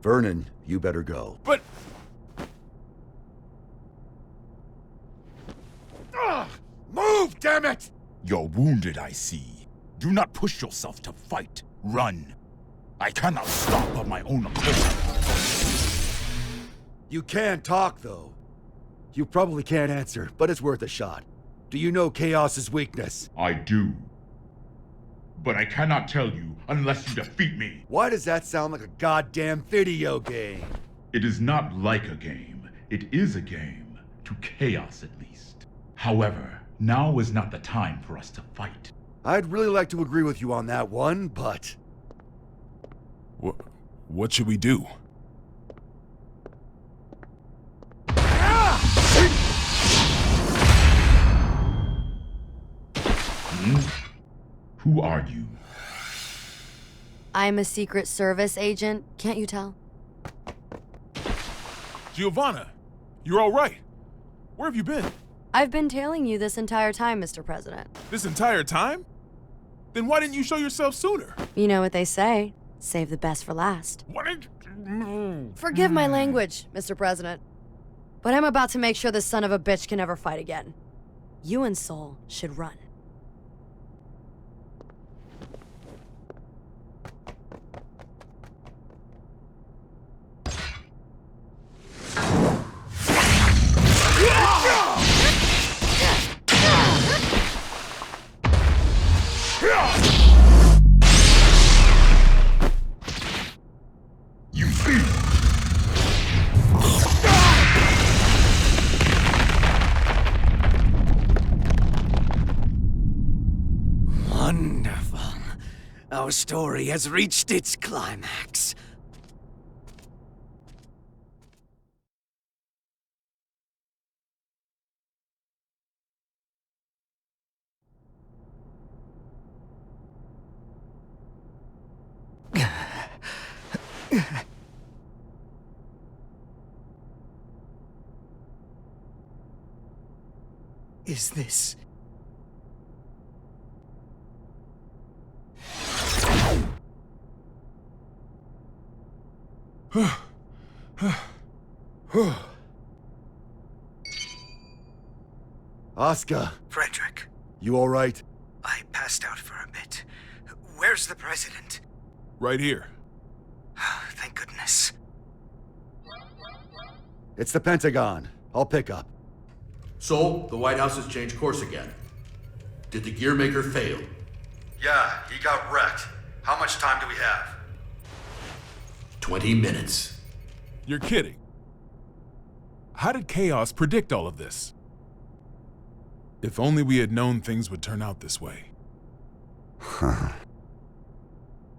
Vernon, you better go. But... Move, damn it! You're wounded, I see. Do not push yourself to fight. Run. I cannot stop of my own accord. You can talk, though. You probably can't answer, but it's worth a shot. Do you know Chaos's weakness? I do. But I cannot tell you unless you defeat me. Why does that sound like a goddamn video game? It is not like a game. It is a game. To Chaos, at least. However, now is not the time for us to fight. I'd really like to agree with you on that one, but... What should we do? Who are you? I'm a Secret Service agent, can't you tell? Giovanna, you're all right. Where have you been? I've been tailing you this entire time, Mr. President. This entire time? Then why didn't you show yourself sooner? You know what they say, save the best for last. What did... No. Forgive my language, Mr. President, but I'm about to make sure this son of a bitch can never fight again. You and Soul should run. Wonderful. Our story has reached its climax. Is this... Oscar, Frederick, you all right? I passed out for a bit. Where's the president? Right here. Thank goodness. It's the Pentagon. I'll pick up. So, the White House has changed course again. Did the Gearmaker fail? Yeah, he got wrecked. How much time do we have? 20 minutes. You're kidding. How did Chaos predict all of this? If only we had known things would turn out this way.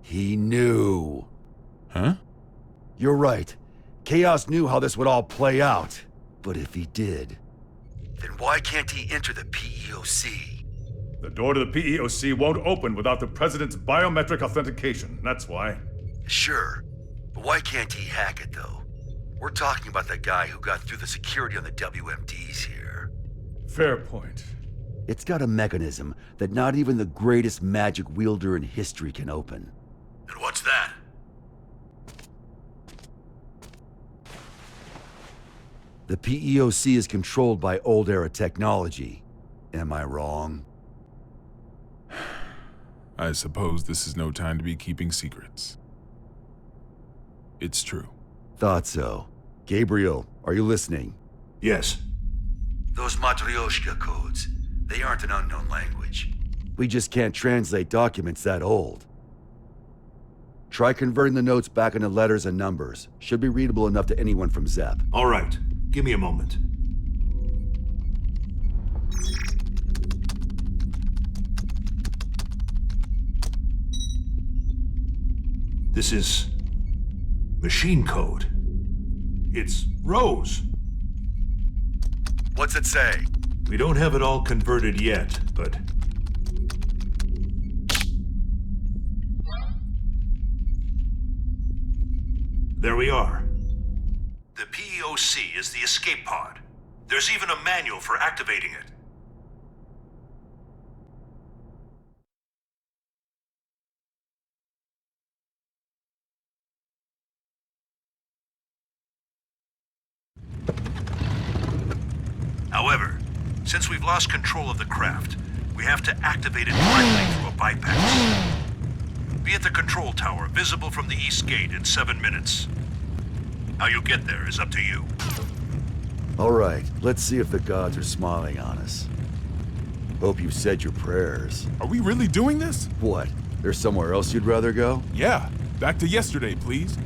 He knew. Huh? You're right. Chaos knew how this would all play out. But if he did, then why can't he enter the PEOC? The door to the PEOC won't open without the President's biometric authentication, that's why. Sure, but why can't he hack it, though? We're talking about the guy who got through the security on the WMDs here. Fair point. It's got a mechanism that not even the greatest magic wielder in history can open. And what's that? The PEOC is controlled by old-era technology. Am I wrong? I suppose this is no time to be keeping secrets. It's true. Thought so. Gabriel, are you listening? Yes. Those Matryoshka codes, they aren't an unknown language. We just can't translate documents that old. Try converting the notes back into letters and numbers. Should be readable enough to anyone from Zep. All right. Give me a moment. This is... machine code. It's Rose. What's it say? We don't have it all converted yet, but... there we are. The PEOC is the escape pod. There's even a manual for activating it. Since we've lost control of the craft, we have to activate it directly through a bypass. Be at the control tower, visible from the east gate in 7 minutes. How you get there is up to you. All right, let's see if the gods are smiling on us. Hope you've said your prayers. Are we really doing this? What? There's somewhere else you'd rather go? Yeah. Back to yesterday, please.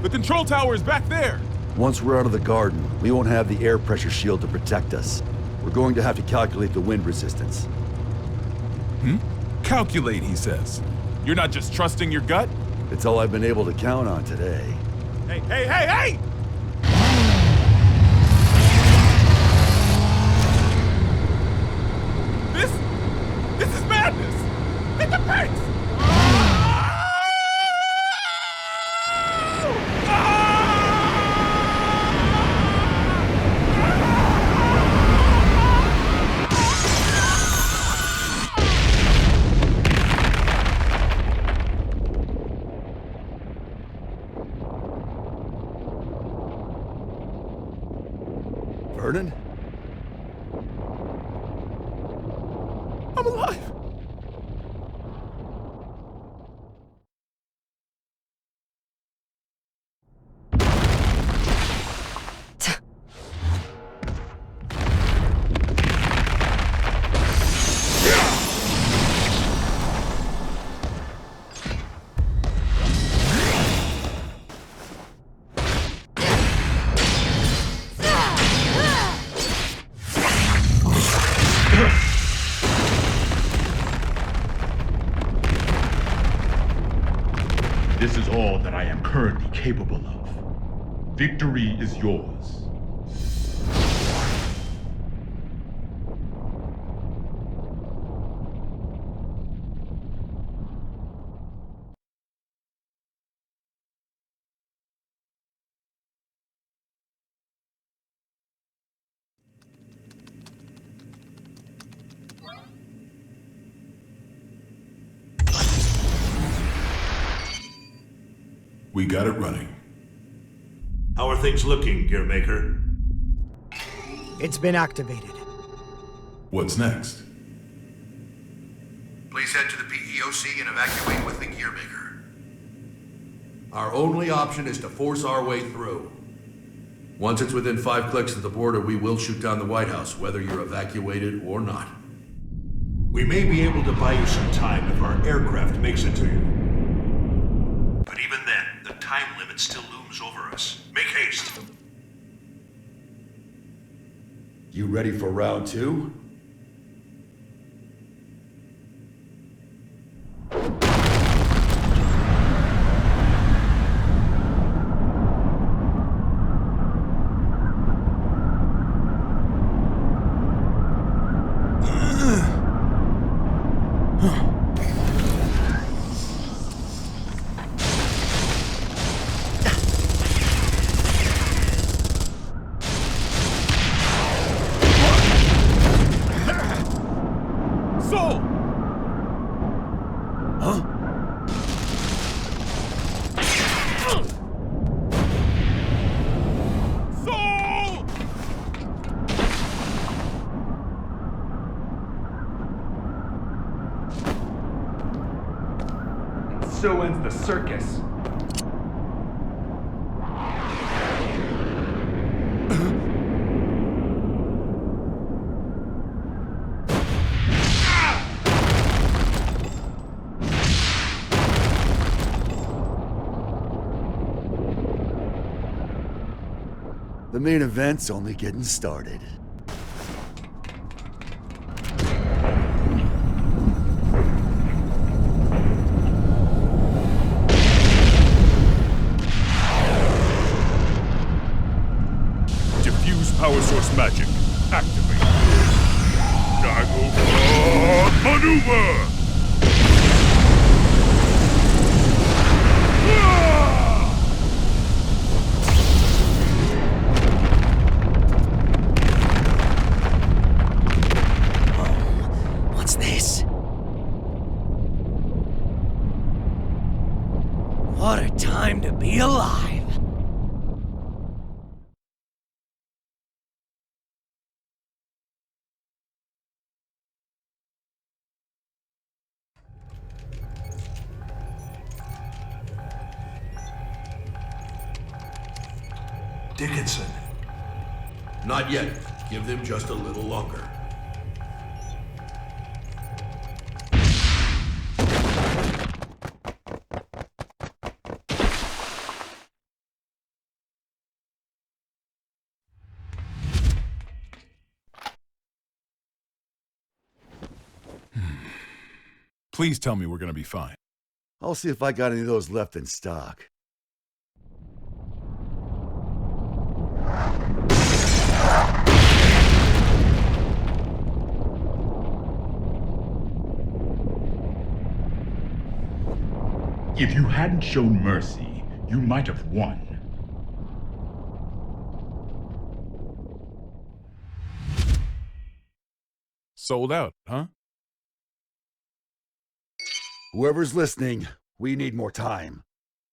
The control tower is back there! Once we're out of the garden, we won't have the air pressure shield to protect us. We're going to have to calculate the wind resistance. Calculate, he says. You're not just trusting your gut? It's all I've been able to count on today. Hey, hey, hey, hey! This is madness! Hit the brakes! Vernon? I'm alive! This is all that I am currently capable of. Victory is yours. We got it running. How are things looking, Gearmaker? It's been activated. What's next? Please head to the PEOC and evacuate with the Gearmaker. Our only option is to force our way through. Once it's within 5 clicks of the border, we will shoot down the White House, whether you're evacuated or not. We may be able to buy you some time if our aircraft makes it to you. But even then, the time limit still looms over us. Make haste. You ready for round 2? Soul! Huh? Soul! So ends the circus. The main event's only getting started. Diffuse power source magic. Activate. Gargle What a time to be alive. Dickinson. Not yet. Give them just a little longer. Please tell me we're gonna be fine. I'll see if I got any of those left in stock. If you hadn't shown mercy, you might have won. Sold out, huh? Whoever's listening, we need more time.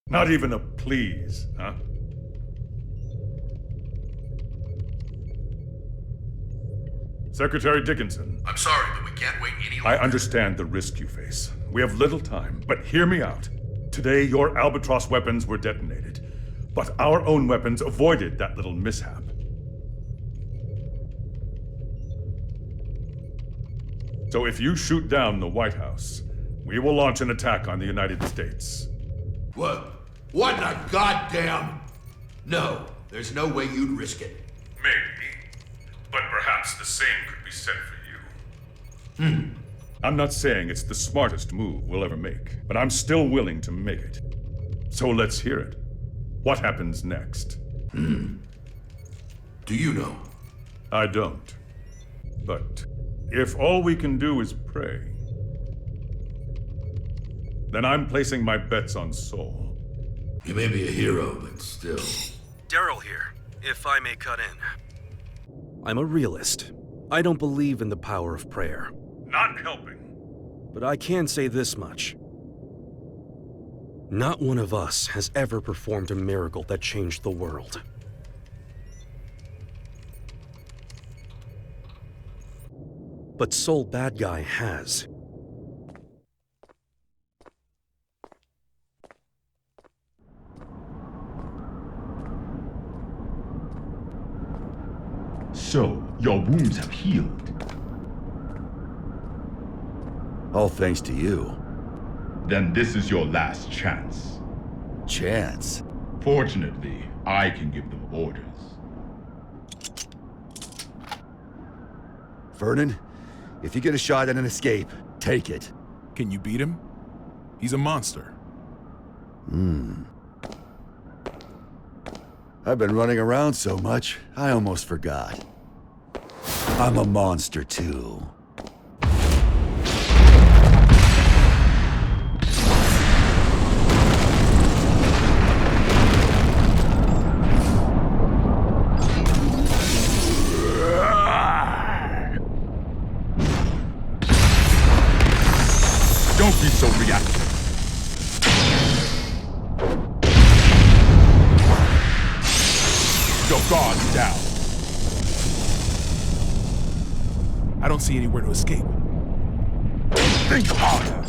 Not even a please, huh? Secretary Dickinson. I'm sorry, but we can't wait any longer. I understand the risk you face. We have little time, but hear me out. Today, your Albatross weapons were detonated, but our own weapons avoided that little mishap. So if you shoot down the White House, we will launch an attack on the United States. What? What in the goddamn... No, there's no way you'd risk it. Maybe. But perhaps the same could be said for you. I'm not saying it's the smartest move we'll ever make, but I'm still willing to make it. So let's hear it. What happens next? Do you know? I don't. But if all we can do is pray, then I'm placing my bets on Sol. You may be a hero, but still... Daryl here, if I may cut in. I'm a realist. I don't believe in the power of prayer. Not helping. But I can say this much. Not one of us has ever performed a miracle that changed the world. But Sol Bad Guy has. So, your wounds have healed. All thanks to you. Then this is your last chance. Chance? Fortunately, I can give them orders. Vernon, if you get a shot at an escape, take it. Can you beat him? He's a monster. I've been running around so much, I almost forgot. I'm a monster too. Don't be so reactive. Your guard's down. I don't see anywhere to escape. Think harder.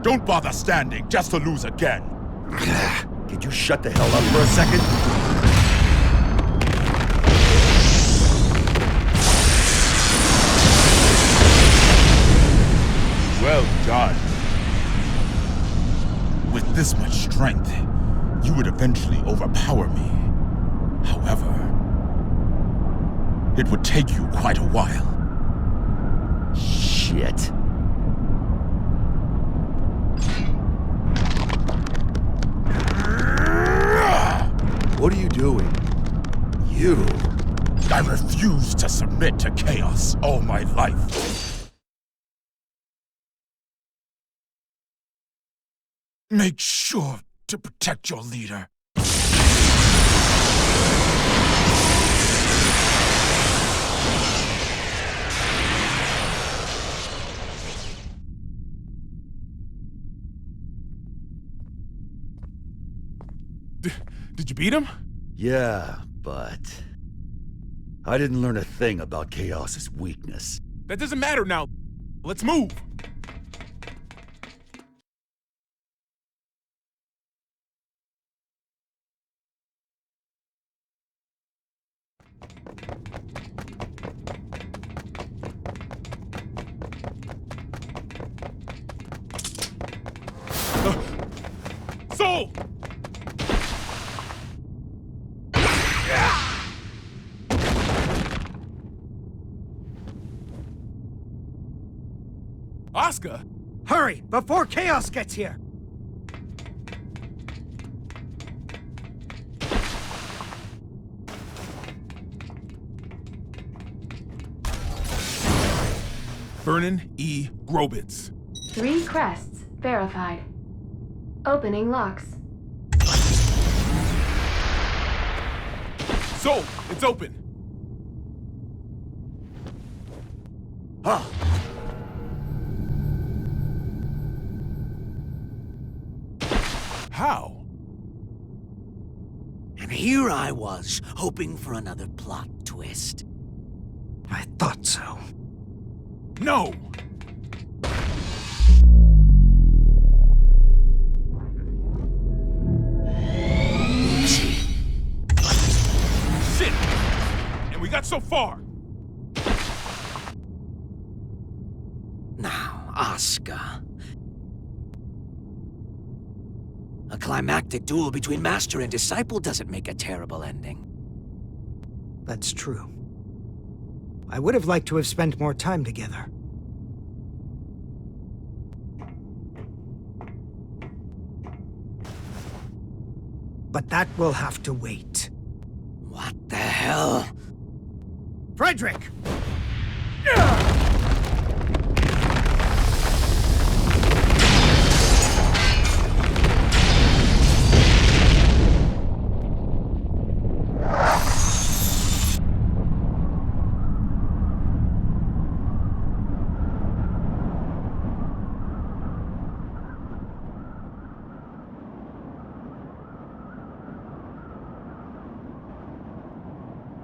Don't bother standing just to lose again. Could you shut the hell up for a second? Well done. With this much strength, you would eventually overpower me. However, it would take you quite a while. Shit. What are you doing? You? I refuse to submit to chaos all my life. Make sure to protect your leader. Did you beat him? Yeah, but I didn't learn a thing about Chaos's weakness. That doesn't matter now. Let's move. Soul! Oscar! Hurry, before Chaos gets here! Vernon E. Grobitz. 3 crests verified. Opening locks. Soul, it's open. Huh. How? And here I was, hoping for another plot twist. I thought so. No! Shit! And we got so far! Now, Oscar. A climactic duel between Master and Disciple doesn't make a terrible ending. That's true. I would have liked to have spent more time together. But that will have to wait. What the hell? Frederick!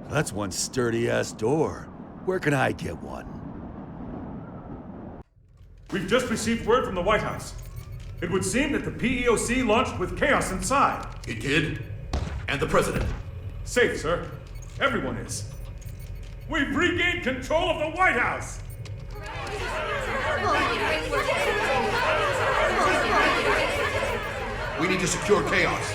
That's one sturdy-ass door. Where can I get one? We've just received word from the White House. It would seem that the PEOC launched with Chaos inside. It did? And the President? Safe, sir. Everyone is. We've regained control of the White House! We need to secure Chaos.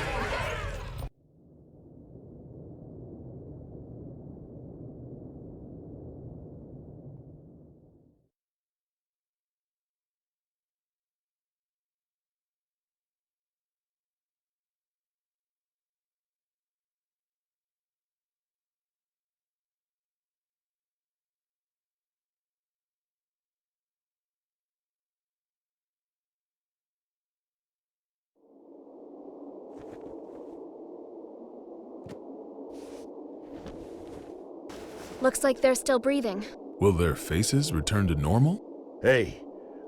Looks like they're still breathing. Will their faces return to normal? Hey,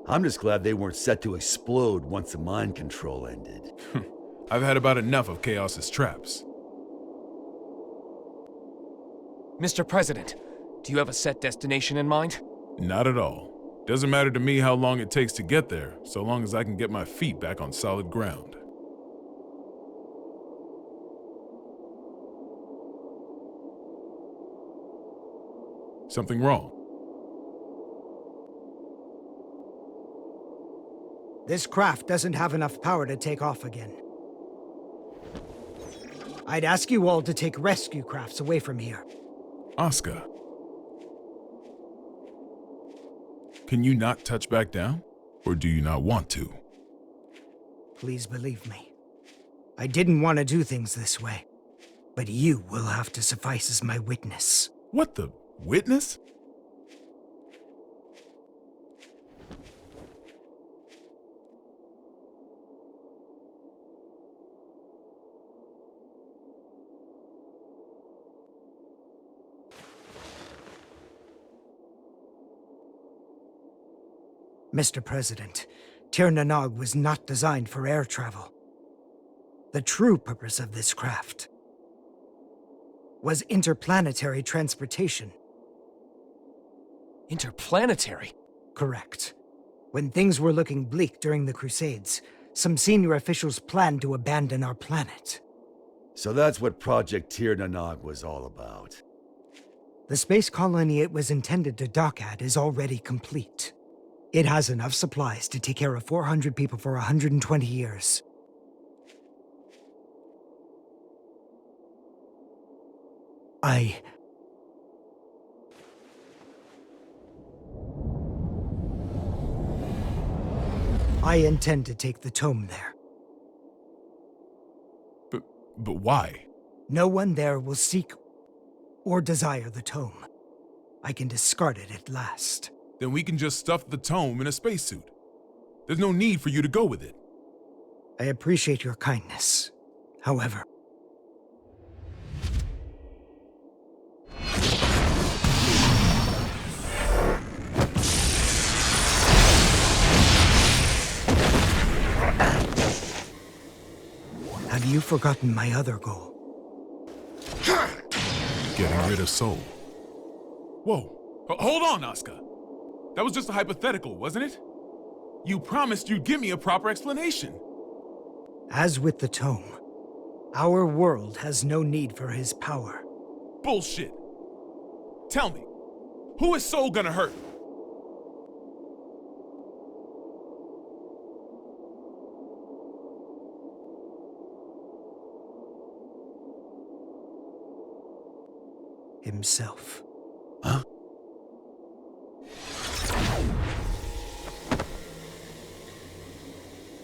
I'm just glad they weren't set to explode once the mind control ended. I've had about enough of Chaos's traps. Mr. President, do you have a set destination in mind? Not at all. Doesn't matter to me how long it takes to get there, so long as I can get my feet back on solid ground. Something wrong? This craft doesn't have enough power to take off again. I'd ask you all to take rescue crafts away from here. Oscar. Can you not touch back down? Or do you not want to? Please believe me. I didn't want to do things this way. But you will have to suffice as my witness. What the? Witness? Mr. President, Tir Nanog was not designed for air travel. The true purpose of this craft was interplanetary transportation. Interplanetary? Correct. When things were looking bleak during the Crusades, some senior officials planned to abandon our planet. So that's what Project Tir Nanog was all about. The space colony it was intended to dock at is already complete. It has enough supplies to take care of 400 people for 120 years. I intend to take the tome there. But why? No one there will seek or desire the tome. I can discard it at last. Then we can just stuff the tome in a spacesuit. There's no need for you to go with it. I appreciate your kindness. However, have you forgotten my other goal? Getting rid of Soul. Whoa. Hold on, Asuka. That was just a hypothetical, wasn't it? You promised you'd give me a proper explanation. As with the tome, our world has no need for his power. Bullshit. Tell me, who is Soul gonna hurt? Himself. Huh?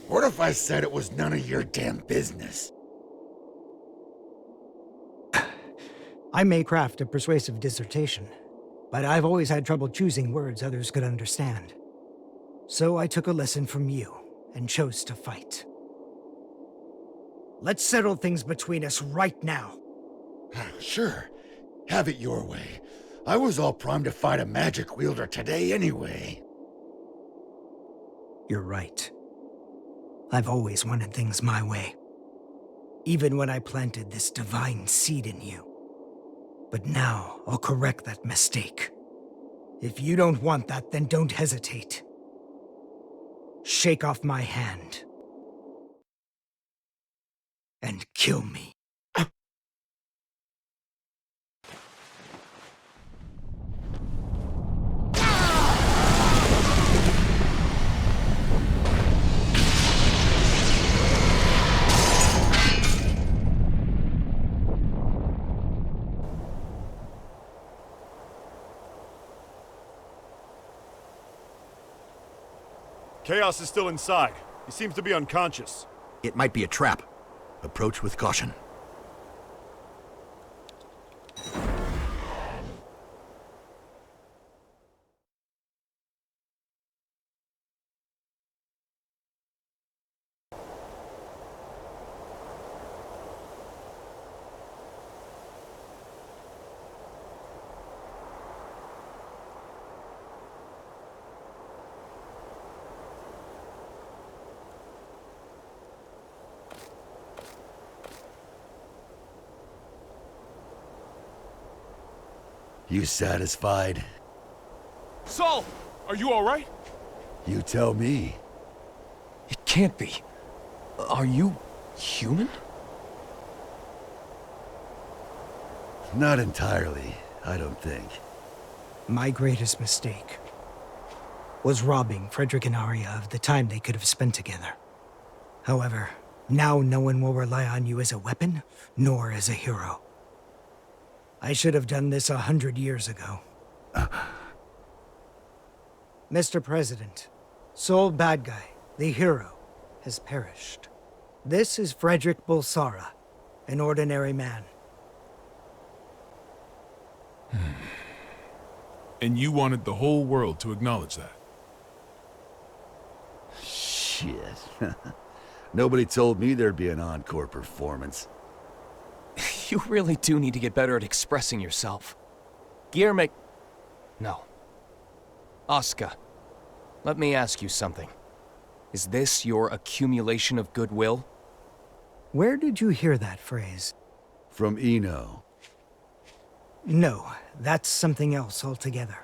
What if I said it was none of your damn business? I may craft a persuasive dissertation, but I've always had trouble choosing words others could understand. So I took a lesson from you and chose to fight. Let's settle things between us right now. Sure. Have it your way. I was all primed to fight a magic wielder today anyway. You're right. I've always wanted things my way. Even when I planted this divine seed in you. But now, I'll correct that mistake. If you don't want that, then don't hesitate. Shake off my hand. And kill me. Chaos is still inside. He seems to be unconscious. It might be a trap. Approach with caution. You satisfied? Saul, are you all right? You tell me. It can't be. Are you human? Not entirely, I don't think. My greatest mistake was robbing Frederick and Arya of the time they could have spent together. However, now no one will rely on you as a weapon, nor as a hero. I should have done this 100 years ago. Mr. President, Soul Bad Guy, the hero, has perished. This is Frederick Bulsara, an ordinary man. And you wanted the whole world to acknowledge that. Shit. Nobody told me there'd be an encore performance. You really do need to get better at expressing yourself. Guillermo... No. Asuka, let me ask you something. Is this your accumulation of goodwill? Where did you hear that phrase? From Eno. No, that's something else altogether.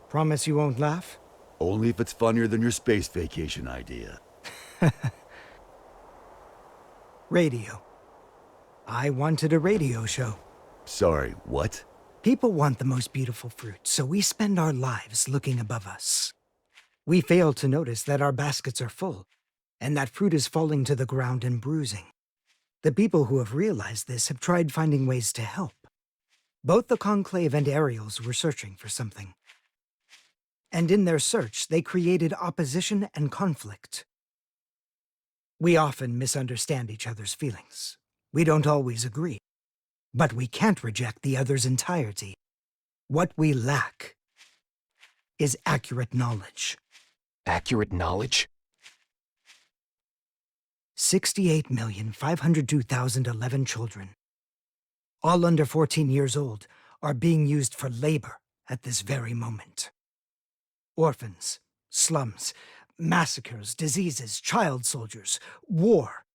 Promise you won't laugh? Only if it's funnier than your space vacation idea. Radio. I wanted a radio show. Sorry, what? People want the most beautiful fruit, so we spend our lives looking above us. We fail to notice that our baskets are full, and that fruit is falling to the ground and bruising. The people who have realized this have tried finding ways to help. Both the Conclave and Ariels were searching for something. And in their search, they created opposition and conflict. We often misunderstand each other's feelings. We don't always agree. But we can't reject the other's entirety. What we lack is accurate knowledge. Accurate knowledge? 68,502,011 children, all under 14 years old, are being used for labor at this very moment. Orphans, slums, massacres, diseases, child soldiers, war.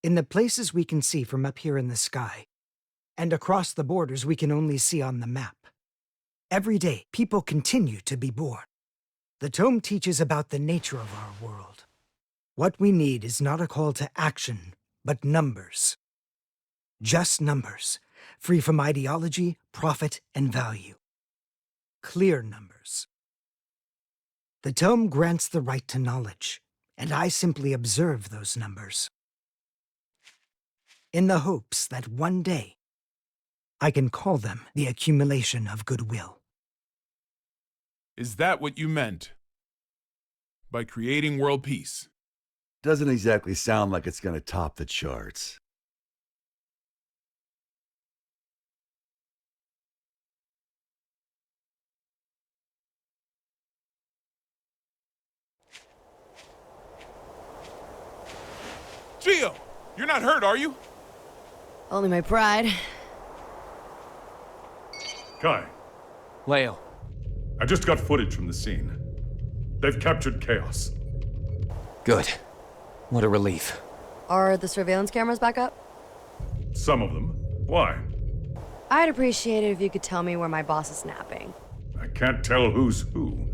In the places we can see from up here in the sky, and across the borders we can only see on the map. Every day, people continue to be born. The tome teaches about the nature of our world. What we need is not a call to action, but numbers. Just numbers, free from ideology, profit, and value. Clear numbers. The tome grants the right to knowledge, and I simply observe those numbers. In the hopes that one day, I can call them the accumulation of goodwill. Is that what you meant by creating world peace? Doesn't exactly sound like it's gonna top the charts. Gio! You're not hurt, are you? Only my pride. Kai, Leo. I just got footage from the scene. They've captured Chaos. Good. What a relief. Are the surveillance cameras back up? Some of them. Why? I'd appreciate it if you could tell me where my boss is napping. I can't tell who's who.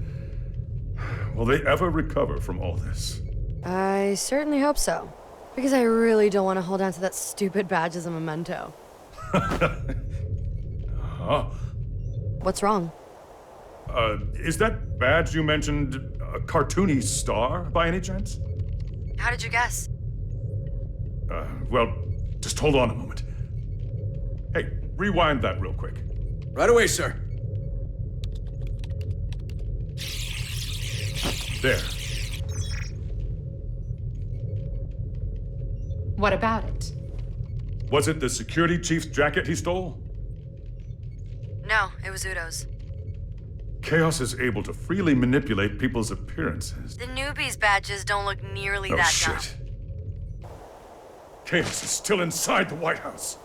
Will they ever recover from all this? I certainly hope so. Because I really don't want to hold on to that stupid badge as a memento. Huh? What's wrong? Is that badge you mentioned a cartoony star, by any chance? How did you guess? Well, just hold on a moment. Hey, rewind that real quick. Right away, sir. There. What about it? Was it the security chief's jacket he stole? No, it was Udo's. Chaos is able to freely manipulate people's appearances. The newbies' badges don't look nearly Oh, that shit. dumb. Chaos is still inside the White House.